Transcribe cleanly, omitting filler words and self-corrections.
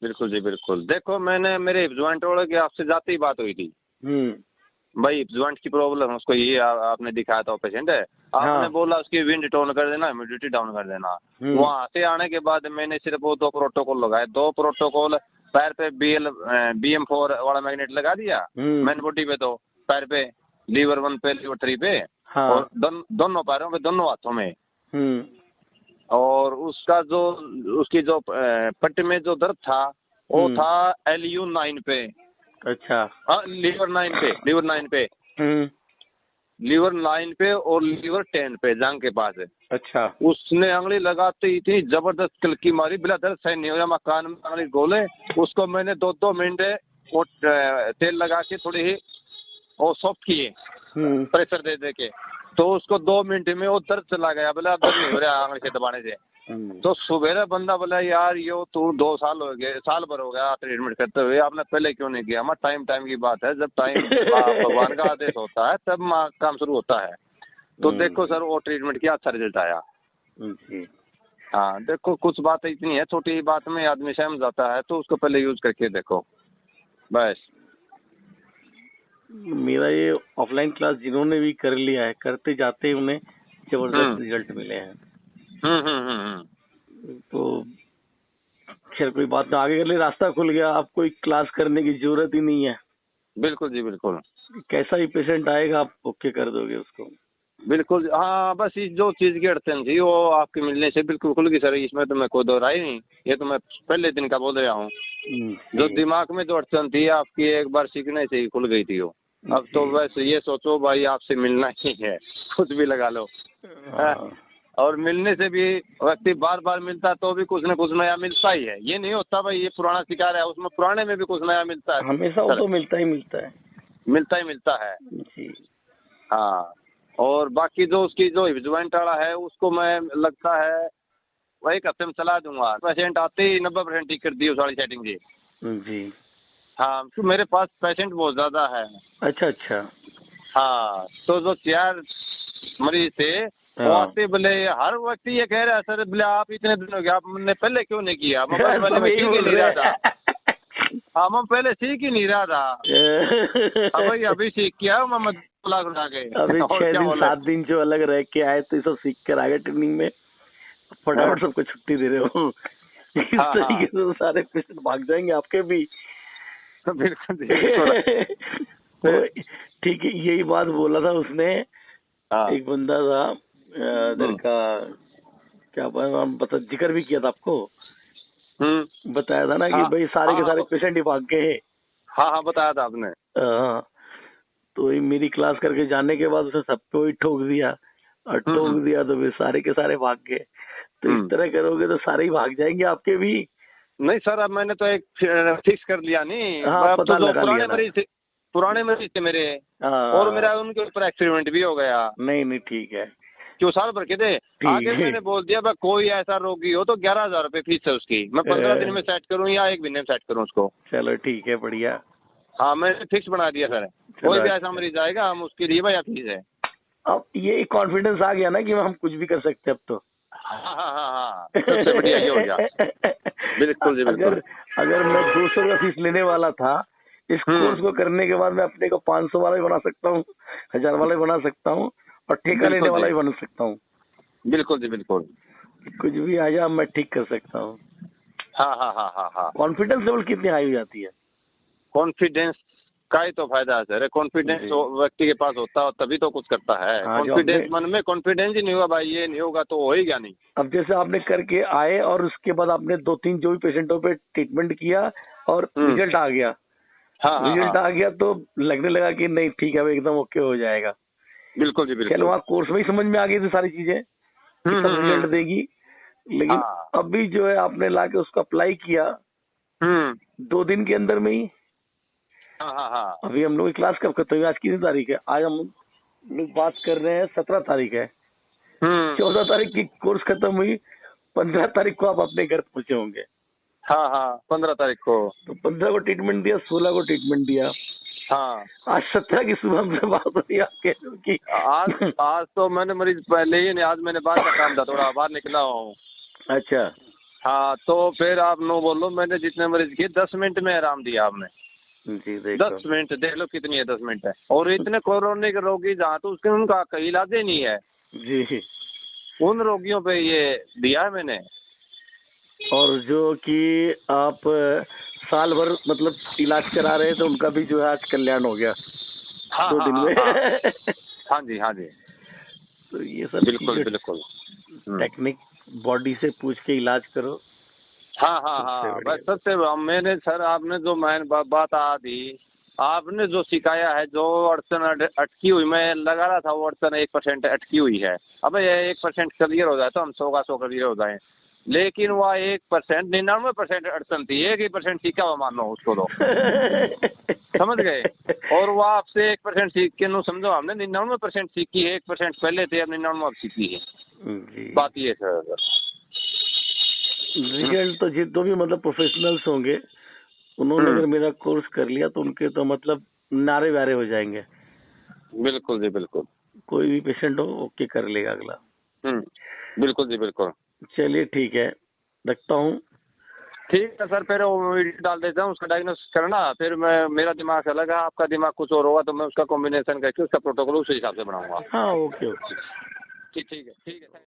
बिल्कुल जी बिल्कुल। देखो मैंने मेरे हिप जॉइंट वाले की आपसे जाते ही बात हुई थी भाई, हिप जॉइंट की प्रॉब्लम है उसको, ये आपने दिखाया था पेशेंट है, आपने हाँ। बोला उसकी विंड टोन कर देना, ह्यूमिडिटी डाउन कर देना। वहां से आने के बाद मैंने सिर्फ वो 2 प्रोटोकॉल लगाए, 2 प्रोटोकॉल पैर पे BM4 वाला मैग्नेट लगा दिया मेन बॉडी पे, तो पैर पे लीवर 1 पे लीवर 3 पे, हाँ। और दोनों पैरों पे, दोनों हाथों में। और उसका जो उसकी जो पट्टी में जो दर्द था वो था LU9 पे। अच्छा। हाँ लीवर 9 पे, लीवर 9 पे, लीवर 9 पे और लीवर 10 पे, जांग के पास है। अच्छा। उसने उंगली लगाते इतनी जबरदस्त कलकी मारी, बिला दर्द सही नहीं हो रहा, मैं कान में उंगली गोले, उसको मैंने 2-2 मिनट वो तेल लगा के थोड़ी ही वो सॉफ्ट किए प्रेशर दे दे के, तो उसको 2 मिनट में वो दर्द चला गया, बोला अब दर्द नहीं हो रहा आंगली से दबाने से। तो सुबेरा बंदा बोला यार ये तू 2 साल हो गए, साल भर हो गया ट्रीटमेंट करते हुए, आपने पहले क्यों नहीं किया? टाइम टाइम की बात है, जब टाइम भगवान का आदेश होता है तब काम शुरू होता है। तो देखो सर वो ट्रीटमेंट किया, अच्छा रिजल्ट आया। हाँ देखो कुछ बात इतनी है, छोटी ही बात में आदमी सहम जाता है, तो उसको पहले यूज करके देखो बस। मेरा ये ऑफलाइन क्लास जिन्होंने भी कर लिया है, करते जाते ही उन्हें जबरदस्त रिजल्ट मिले हैं। तो खैर कोई बात नहीं, आगे के लिए रास्ता खुल गया, आप कोई क्लास करने की जरूरत ही नहीं है। बिल्कुल जी बिल्कुल। कैसा ही पेशेंट आएगा आप ओके कर दोगे उसको। बिल्कुल हाँ, बस इस जो चीज की अड़चन थी वो आपके मिलने से बिल्कुल खुल गई सर, इसमें तो मैं कोई दो राय नहीं, ये तो मैं पहले दिन का बोल रहा हूँ। जो दिमाग में जो अड़चन थी आपकी एक बार सीखने से ही खुल गई थी वो। अब तो बस ये सोचो भाई आपसे मिलना ही है, कुछ भी लगा लो। और मिलने से भी व्यक्ति बार बार मिलता तो भी कुछ न कुछ नया मिलता ही है, ये नहीं होता भाई ये पुराना शिकार है, उसमें पुराने में भी कुछ नया मिलता है हमेशा, वो तो मिलता ही मिलता है, मिलता ही मिलता है जी। हाँ। और बाकी जो उसकी जो हिप जॉइंट वाला है उसको मैं लगता है वही हफ्ते में चला दूंगा, पेशेंट आते ही 90% ठीक कर दी उस वाली सेटिंग जी। जी हाँ तो मेरे पास पेशेंट बहुत ज्यादा है। अच्छा अच्छा। हाँ तो जो 4 मरीज थे वो आते बोले, हर व्यक्ति ये कह रहा है सर बोले आप इतने दिन हो गए आपने पहले क्यों नहीं किया? पहले मैं सीख ही नहीं रहा था। हाँ मैं पहले सीख ही नहीं रहा था, भाई अभी सीख किया मैं 2 लाख उठा के। अभी 6 दिन 7 दिन जो अलग रह के आए तो ये सब सीख कर आ गए ट्रेनिंग में, फटाफट सबको छुट्टी दे रहे हो। इस तरीके से तो सारे पेशेंट भाग जाएंगे आपके भी। बिल्कुल ठीक है, यही बात बोला था उसने। एक बंदा था इधर का, क्या पता जिक्र भी किया था आपको, बताया था ना कि भाई सारे के सारे पेशेंट ही भाग गए। हाँ बताया था आपने। तो मेरी क्लास करके जाने के बाद उसने सबको ही ठोक दिया, और ठोक दिया तो फिर सारे के सारे भाग गए। तो इस तरह करोगे तो सारे ही भाग जाएंगे आपके भी। नहीं सर अब मैंने तो एक फिक्स कर लिया नहीं। हाँ, पता तो लगा लिया पुराने मरीज थे मेरे, और मेरा उनके ऊपर एक्सपेरिमेंट भी हो गया। नहीं ठीक है, क्यों साल भर के थे आगे मैंने बोल दिया भाई कोई ऐसा रोगी हो तो 11,000 रुपए फीस है उसकी, मैं 15 दिन में सेट करूँ या 1 महीने में सेट करूँ उसको। चलो ठीक है, बढ़िया। हाँ मैंने फिक्स बना दिया सर, कोई भी ऐसा मरीज आएगा हम उसके लिए भैया फीस है। अब ये कॉन्फिडेंस आ गया ना कि हम कुछ भी कर सकते हैं अब तो। हाँ सबसे बढ़िया ये हो गया। बिल्कुल जी बिल्कुल। अगर मैं 200 का फीस लेने वाला था, इस कोर्स को करने के बाद मैं अपने को 500 वाला भी बना सकता हूँ, 1000 वाला भी बना सकता हूँ, और ठेका लेने वाला भी बना सकता हूँ। बिल्कुल जी बिल्कुल, कुछ भी आ जाए मैं ठीक कर सकता हूँ। हाँ। कॉन्फिडेंस लेवल कितनी हाई हो जाती है? कॉन्फिडेंस का ही तो फायदा है सर, कॉन्फिडेंस व्यक्ति के पास होता है तभी तो कुछ करता है। कॉन्फिडेंस मन में कॉन्फिडेंस ही नहीं होगा भाई, ये नहीं होगा तो हो ही क्या नहीं। अब जैसे आपने करके आए और उसके बाद आपने 2-3 जो भी पेशेंटों पे ट्रीटमेंट किया और रिजल्ट आ गया, रिजल्ट आ गया तो लगने लगा कि नहीं ठीक है एकदम ओके हो जाएगा। बिल्कुल जी बिल्कुल। वहाँ कोर्स में ही समझ में आ गई थी सारी चीजें, सब रिजल्ट देगी। लेकिन अभी जो है आपने लाके उसको अप्लाई किया 2 दिन के अंदर में ही। अभी हम लोग की क्लास कब खत्म हुई? आज कितनी तारीख है? आज हम लोग बात कर रहे हैं 17 तारीख है। 14 तारीख की कोर्स खत्म हुई, 15 तारीख को आप अपने घर पहुंचे होंगे। 15 तारीख को। तो 15 को ट्रीटमेंट दिया, 16 को ट्रीटमेंट दिया। आज 17 की सुबह हमसे बात हुई आपके की। आज तो मैंने मरीज पहले ही नहीं, आज मैंने बाहर का काम था, थोड़ा बाहर निकला हूँ। अच्छा। हाँ, तो फिर आप नो बोलो, मैंने जितने मरीज किए 10 मिनट में आराम दिया आपने। जी देखो 10 मिनट देख लो कितनी है 10 मिनट है। और इतने कोरोना के रोगी जहाँ तो उसके उनका कोई इलाज ही नहीं है, जी। उन रोगियों पे ये दिया है मैंने। और जो कि आप साल भर मतलब इलाज करा रहे थे, उनका भी जो है आज कल्याण हो गया हाँ 2 हाँ दिन हाँ में। हाँ। हाँ जी, हाँ जी, तो ये सब बिल्कुल चीजें बिल्कुल। टेक्निक बॉडी से पूछ के इलाज करो। हाँ हाँ सबसे हाँ, बस बढ़िया। सबसे मैंने सर आपने जो मैन बात आ दी, आपने जो सिखाया है, जो अड़चन अटकी हुई, मैं लगा रहा था वो अड़चन 1% अटकी हुई है। अब ये 1% क्लियर हो जाए तो हम 100 का 100 क्लियर हो जाए, लेकिन वह 1% 99% अड़चन थी, 1% सीखा हुआ मानो उसको तो समझ गए। और वह आपसे 1% सीख के नो समझो, हमने 99% सीखी है, 1% पहले थे, अब 99 अब सीखी है। जी। बात ये सर। रिजल्ट तो जितने भी मतलब प्रोफेशनल्स होंगे, उन्होंने अगर मेरा कोर्स कर लिया तो उनके तो मतलब नारे वारे हो जाएंगे। बिल्कुल जी बिल्कुल। कोई भी पेशेंट हो ओके कर लेगा अगला। बिल्कुल जी बिल्कुल। चलिए ठीक है, रखता हूँ। ठीक है सर, फिर वो वीडियो डाल देता हूँ, उसका डायग्नोसिस करना, फिर मैं मेरा दिमाग अलग है, आपका दिमाग कुछ और होगा, तो मैं उसका कॉम्बिनेशन करके उसका प्रोटोकॉल उस हिसाब से बनाऊंगा। हाँ ओके ओके। ठीक है, ठीक है।